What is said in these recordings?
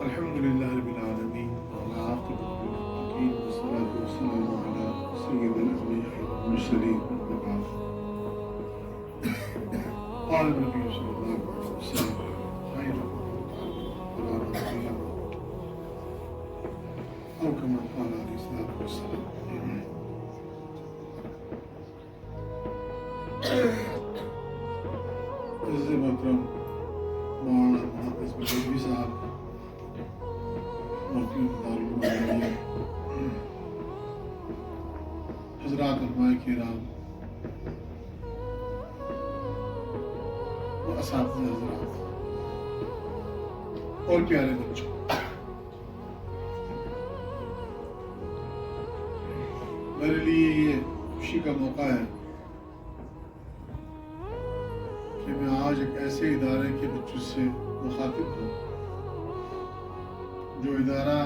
الحمد للہ رب العالمین والعاقبۃ للمتقین والصلاۃ والسلام علی سید الانبیاء والمرسلین اما بعد قال النبی صلی اللہ علیہ وسلم خیر قرآن اللہ او کما قال علیہ الصلوۃ والسلام. عزیز محترم مولانا محافظ بریلوی صاحب، مفتی دارالعلوم حضرات علماء کرام و اساتذہ حضرات اور پیارے بچوں، میرے لیے یہ خوشی کا موقع ہے کہ میں آج ایک ایسے ادارے کے بچوں سے مخاطب ہوں جو ادارہ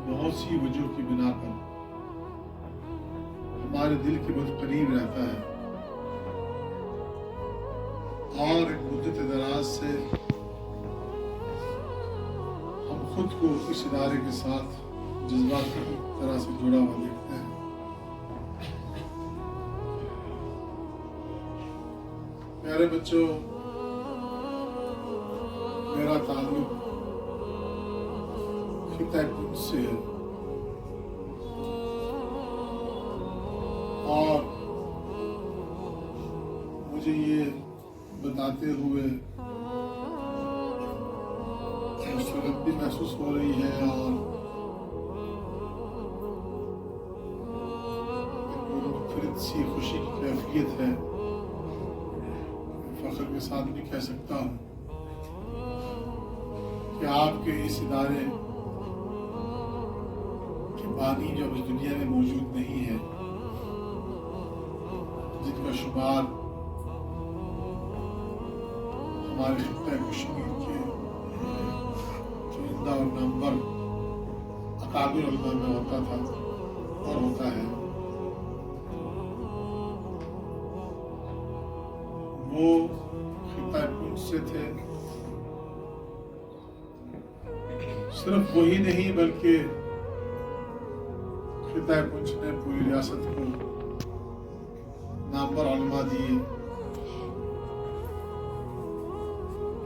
بہت سی وجہ کی بنا پر ہمارے دل کے بہت قریب رہتا ہے اور ایک مدت دراز سے ہم خود کو اس ادارے کے ساتھ جذباتی طرح سے جڑا ہوا دیکھتے ہیں. پیارے بچوں، میرا تعلق خطہ پنج سے ہے اور مجھے یہ بتاتے ہوئے مسرت بھی محسوس ہو رہی ہے اور منفرد سی خوشی کی کیفیت ہے. فخر کے ساتھ بھی کہہ سکتا ہوں کہ آپ کے اس ادارے کے بانی جو اس دنیا میں موجود نہیں ہے، جن کا شمار ہمارے خطہ کشمیر کے چنندہ اور نامور اکابر علماء میں ہوتا تھا اور ہوتا ہے، وہ خطہ پنج سے تھے. صرف وہی نہیں بلکہ خطہ پنج نے پوری ریاست کو نامور علماء دیے.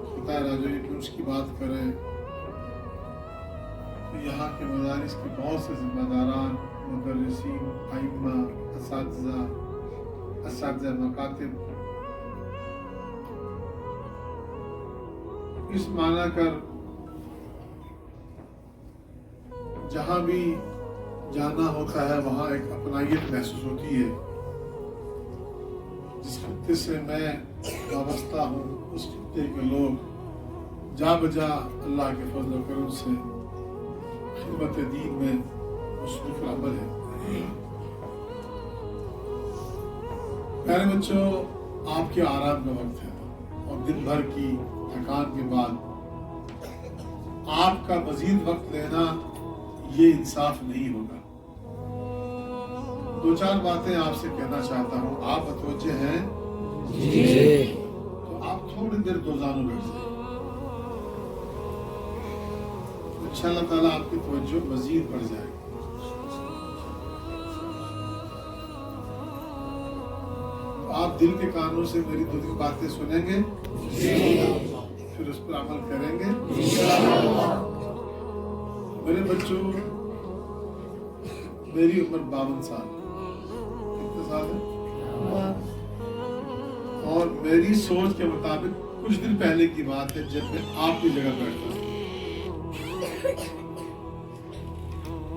خطہ راجوری پنج کی بات کریں تو یہاں کے مدارس کے بہت سے ذمہ داران، مدرسین، ائمہ، اساتذہ مکاتب اس معنی کر جہاں بھی جانا ہوتا ہے وہاں ایک اپنائیت محسوس ہوتی ہے. جس خطے سے میں وابستہ ہوں اس خطے کے لوگ جا بجا اللہ کے فضل و کرم سے خدمت دین میں مصروف العمل ہے. پیارے بچوں، آپ کے آرام کا وقت ہے اور دن بھر کی تھکان کے بعد آپ کا مزید وقت لینا یہ انصاف نہیں ہوگا. دو چار باتیں آپ سے کہنا چاہتا ہوں. آپ متوجہ ہیں؟ جی. تو آپ تھوڑی دیر دو زانوں بیٹھ جائیں. انشاءاللہ تعالیٰ آپ کی توجہ مزید بڑھ جائے گی. آپ دل کے کانوں سے میری دو تین باتیں سنیں گے، پھر اس پر عمل کریں گے. میرے بچوں، میری عمر 52 سال. کتنے سال ہے؟ اور میری سوچ کے مطابق کچھ دن پہلے کی بات ہے جب میں آپ کی جگہ بیٹھتا تھا.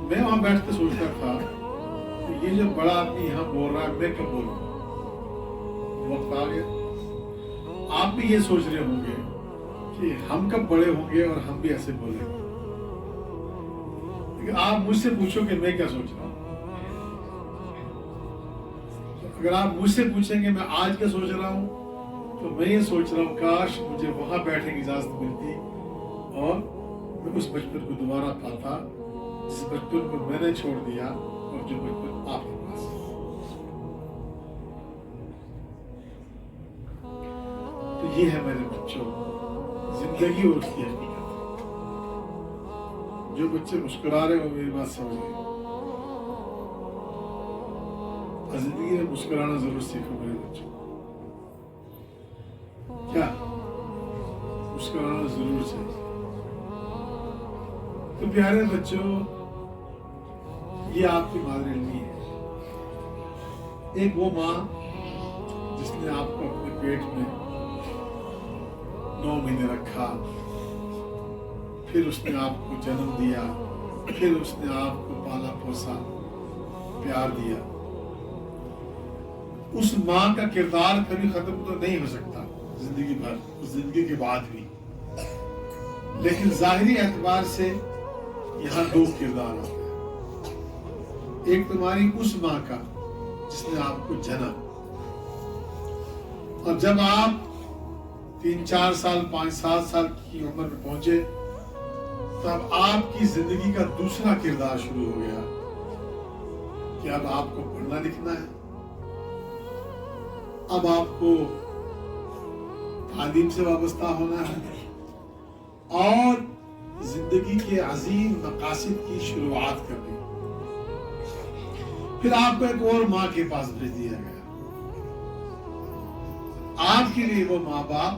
میں وہاں بیٹھ کے سوچتا تھا کہ یہ جو بڑا آدمی یہاں بول رہا ہے میں کب بولوں. وقت آ گیا. آپ بھی یہ سوچ رہے ہوں گے کہ ہم کب بڑے ہوں گے اور ہم بھی ایسے بولیں گے. لیکن آپ مجھ سے پوچھو کہ میں کیا سوچ رہا ہوں. اگر آپ مجھ سے پوچھیں گے میں آج کیا سوچ رہا ہوں تو میں یہ سوچ رہا ہوں کاش مجھے وہاں بیٹھنے کی اجازت ملتی اور میں اس بچپن کو دوبارہ پاتا جس بچپن کو میں نے چھوڑ دیا اور جو بچپن آپ کے پاس. تو یہ ہے میرے بچوں زندگی اور اس کی حقیقت. जो बच्चे मुस्कुरा रहे हो मेरी बात समझिए, जिंदगी में मुस्कुराना जरूर सीखो मेरे बच्चों। क्या मुस्कुराना जरूर चाहिए। तो प्यारे बच्चों, ये आपकी मादर इल्मी है। एक वो माँ जिसने आपको अपने पेट में 9 महीने रखा, फिर उसने आपको जन्म दिया, फिर उसने आपको पाला पोसा, प्यार दिया। उस माँ का किरदार कभी खत्म तो नहीं हो सकता जिंदगी भर, जिंदगी के बाद भी, लेकिन जाहिरी एतबार से यहाँ 2 किरदार होते हैं। एक तुम्हारी उस माँ का जिसने आपको जन्म, और जब आप 3-4 साल 5-7 साल की उम्र में पहुंचे, तब आपकी जिंदगी का दूसरा किरदार शुरू हो गया कि अब आपको पढ़ना लिखना है, अब आपको तालीम से वाबस्ता होना है और जिंदगी के अजीम मकासद की शुरुआत करनी। फिर आपको एक और माँ के पास भेज दिया गया। आपके लिए वो माँ बाप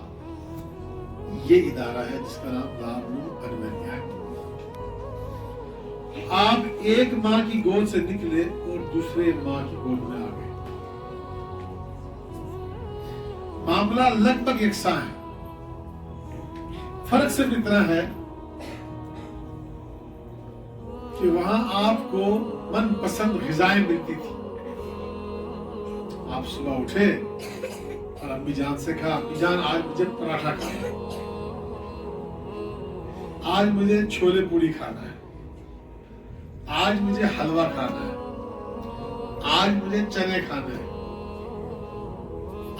ये इदारा है जिसका नाम दारुल अनवरिया है। आप एक माँ की गोद से निकले और दूसरे माँ की गोद में आ गए। मामला लगभग यकसा है, फर्क सिर्फ इतना है कि वहां आपको मनपसंद ग़िज़ाएं मिलती थी। आप सुबह उठे और अम्मी जान से कहा, अम्मी जान आज मुझे पराठा खाना है, आज मुझे छोले पूरी खाना है, आज मुझे हलवा खाना है, आज मुझे चने खाने हैं,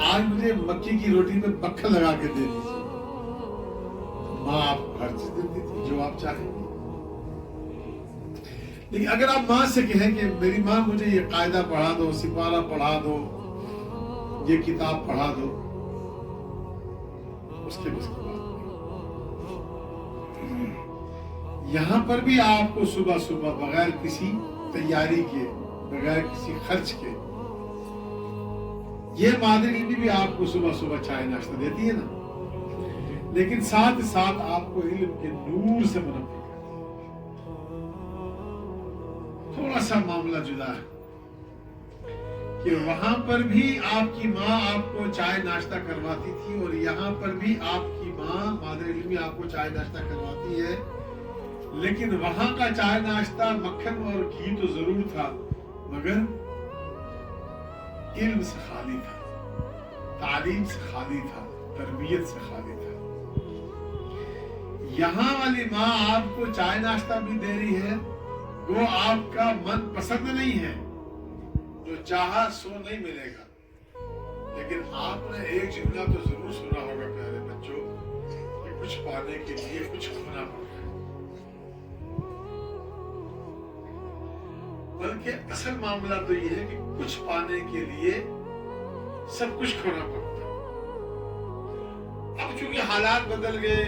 आज मुझे मक्की की रोटी में मक्खन लगा के दे दीजिए। माँ आपको हर चीज देती थी जो आप चाहेंगे। लेकिन अगर आप माँ से कहें कि मेरी माँ मुझे ये कायदा पढ़ा दो, सिपारा पढ़ा दो, ये किताब पढ़ा दो, उसके बस की बात नहीं। यहाँ पर भी आपको सुबह सुबह बगैर किसी तैयारी के, बगैर किसी खर्च के, ये मादर इल्मी भी आपको सुबह सुबह चाय नाश्ता देती है ना, लेकिन साथ ही साथ आपको इल्म के नूर से मुनव्वर करती है। थोड़ा सा मामला जुदा है कि वहां पर भी आपकी माँ आपको चाय नाश्ता करवाती थी और यहाँ पर भी आपकी माँ मादर इल्मी आपको चाय नाश्ता करवाती है, लेकिन वहां का चाय नाश्ता मक्खन और घी तो जरूर था, मगर इल्म से खाली था, तालीम से खाली था, तरबियत से खाली था। यहाँ वाली माँ आपको चाय नाश्ता भी दे रही है, वो आपका मन पसंद नहीं है, जो चाहा सो नहीं मिलेगा, लेकिन आपने एक जुमला तो जरूर सुना होगा प्यारे बच्चों कि कुछ पाने के लिए कुछ खोना पड़ता है। बल्कि असल मामला तो ये है कि कुछ पाने के लिए सब कुछ खोना पड़ता है। अब चूंकि हालात बदल गए,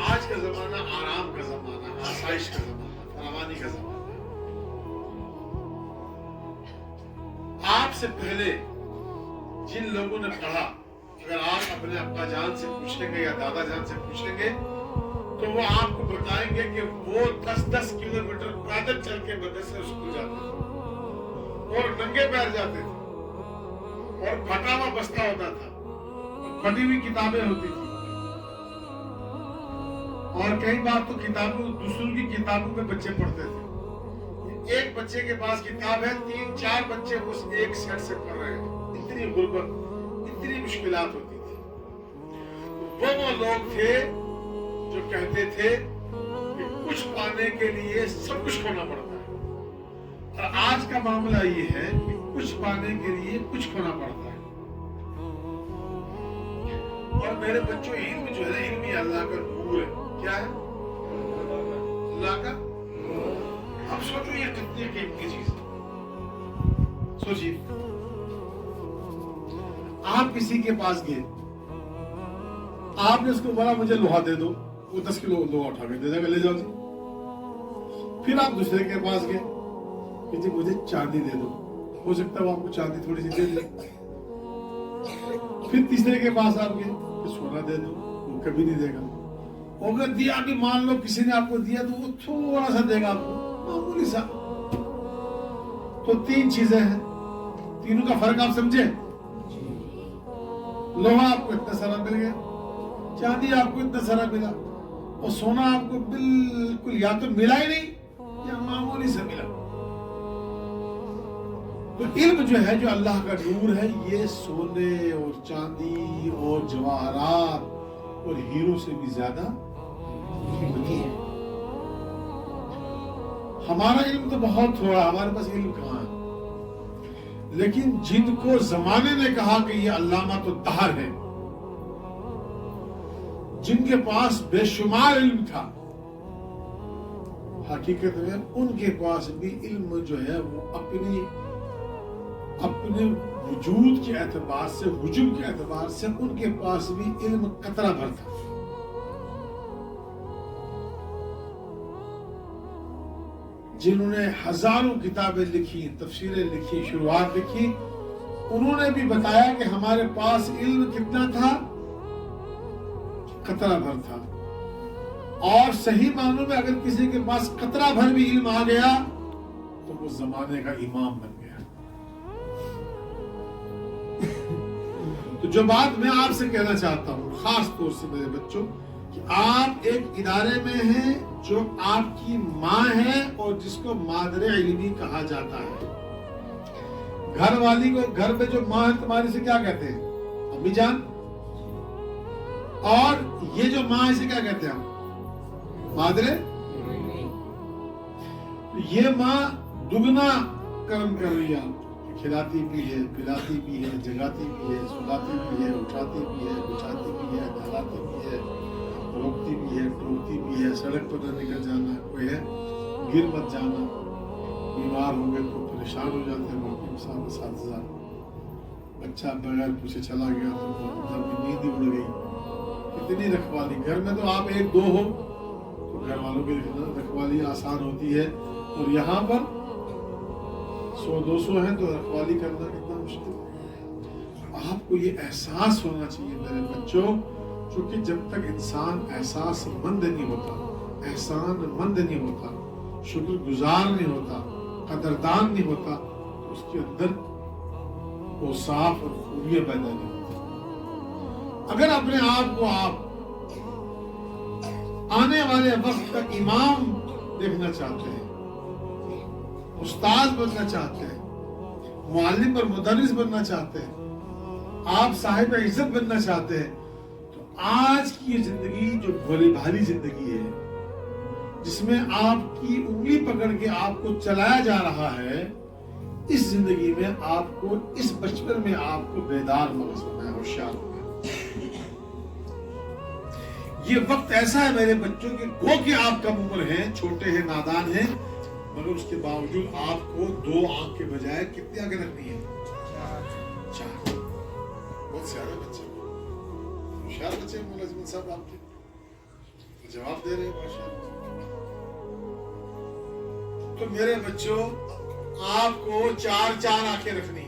आज का जमाना आराम का जमाना, आसाइश का जमाना, फरावानी का जमाना। आपसे पहले जिन लोगों ने पढ़ा, अगर आप अपने अब्बा जान से पूछेंगे या दादा जान से पूछेंगे तो वो आपको बताएंगे कि वो 10-10 किलोमीटर पैदल चल के मदरसे स्कूल जाते थे और नंगे पैर जाते थे और फटा हुआ बस्ता होता था और फटी हुई किताबें होती थी और कई बार तो किताबों, दूसरों की किताबों में बच्चे पढ़ते थे। एक बच्चे के पास किताब है, 3-4 बच्चे उस एक सेट से पढ़ रहे हैं। इतनी गुर्बत, इतनी मुश्किलात होती थी। वो लोग थे जो कहते थे कि कुछ पाने के लिए सब कुछ खोना पड़ता है, और आज का मामला ये है कि कुछ पाने के लिए कुछ खोना पड़ता है। और मेरे बच्चों, इल्म जो है, इल्म अल्लाह का नूर है। क्या है? अल्लाह का। अब सोचो ये कितनी कीमती चीज है। सोचिए, आप किसी के पास गए, आपने उसको बोला मुझे लोहा दे दो, वो 10 किलो लोहा उठा के दे देगा, ले जाओ जी। फिर आप दूसरे के पास गए कि जी मुझे चांदी दे दो, हो सकता है वो आपको चांदी थोड़ी सी दे दे। फिर तीसरे के पास आप गए कि सोना दे दो, वो कभी नहीं देगा। अगर दिया भी, मान लो किसी ने आपको दिया तो वो थोड़ा सा देगा आपको, मामूली सा। तो तीन चीजें हैं, तीनों का फर्क आप समझे। लोहा आपको इतना सारा मिल गया, चांदी आपको इतना सारा मिला, और सोना आपको बिल्कुल या तो मिला ही नहीं या मामूली से मिला। तो इल्म जो है, जो अल्लाह का नूर है, ये सोने और चांदी और जवाहरात और हीरो से भी ज्यादा कीमती है। हमारा इल्म तो बहुत थोड़ा, हमारे पास इल्म कहाँ है। लेकिन जिनको जमाने ने कहा कि ये अल्लामा तो दहर है, जिनके पास बेशुमार इल्म था, हकीकत में उनके पास भी इल्म जो है वो अपने वजूद के एतबार से, हुजूम के एतबार से उनके पास भी इल्म कतरा भर था। जिन्होंने हजारों किताबें लिखी, तफसीरें लिखी, शुरुआत लिखी, उन्होंने भी बताया कि हमारे पास इल्म कितना था, कतरा भर था। और सही मानों में अगर किसी के पास कतरा भर भी इल्म आ गया तो वो जमाने का इमाम बन गया। तो जो बात मैं आपसे कहना चाहता हूं, खास तौर से मेरे बच्चों, कि आप एक इदारे में हैं जो आपकी माँ है और जिसको मादरे इल्मी कहा जाता है। घर वाली को, घर में जो माँ है तुम्हारी, से क्या कहते हैं? अम्मी जान। और ये जो माँ है, इसे क्या कहते हैं हम? मादरे। ये माँ दुगना कर्म कर रही है, खिलाती भी है, पिलाती भी है, जगाती भी है, सुलाती भी है, उठाती भी है, बिछाती भी है, नहलाती भी है, रोकती भी है, टोकती भी है। सड़क पर न निकल जाना, कोई है गिर मत जाना, बीमार हो गए तो परेशान हो जाते हैं। साथ बच्चा बगैर पूछे चला गया तो नींद ही उड़ गई। कितनी रखवाली, घर में तो आप एक दो हो तो घर वालों की रखवाली आसान होती है, और यहाँ पर 100-200 है तो रखवाली करना कितना मुश्किल है। आपको ये एहसास होना चाहिए मेरे बच्चों, क्योंकि जब तक इंसान एहसास मंद नहीं होता, एहसान मंद नहीं होता, शुक्रगुजार नहीं होता, कदरदान नहीं होता, तो उसके अंदर वो साफ और खूबियां पैदा नहीं होती। अगर अपने आप को आप आने वाले वक्त तक इमाम देखना चाहते हैं, उस्ताद बनना चाहते हैं, मुअल्लिम और मुदर्रिस बनना चाहते हैं, आप साहिब इज्जत बनना चाहते हैं, तो आज की जिंदगी जो भोली भाली जिंदगी है, जिसमें आपकी उंगली पकड़ के आपको चलाया जा रहा है, इस जिंदगी में आपको, इस बचपन में आपको बेदार मगज होना है, होशियार होना है। ये वक्त ऐसा है मेरे बच्चों के, गो कि आप कम उम्र हैं, छोटे हैं, नादान हैं, मगर उसके बावजूद आपको 2 आंख के बजाय कितनी आंखें रखनी है? 4। बहुत सारे बच्चे, होशियार बच्चे मुलाजिम साहब आपके जवाब दे रहे हैं माशाअल्लाह। तो मेरे बच्चों, आपको 4 आंखें रखनी है।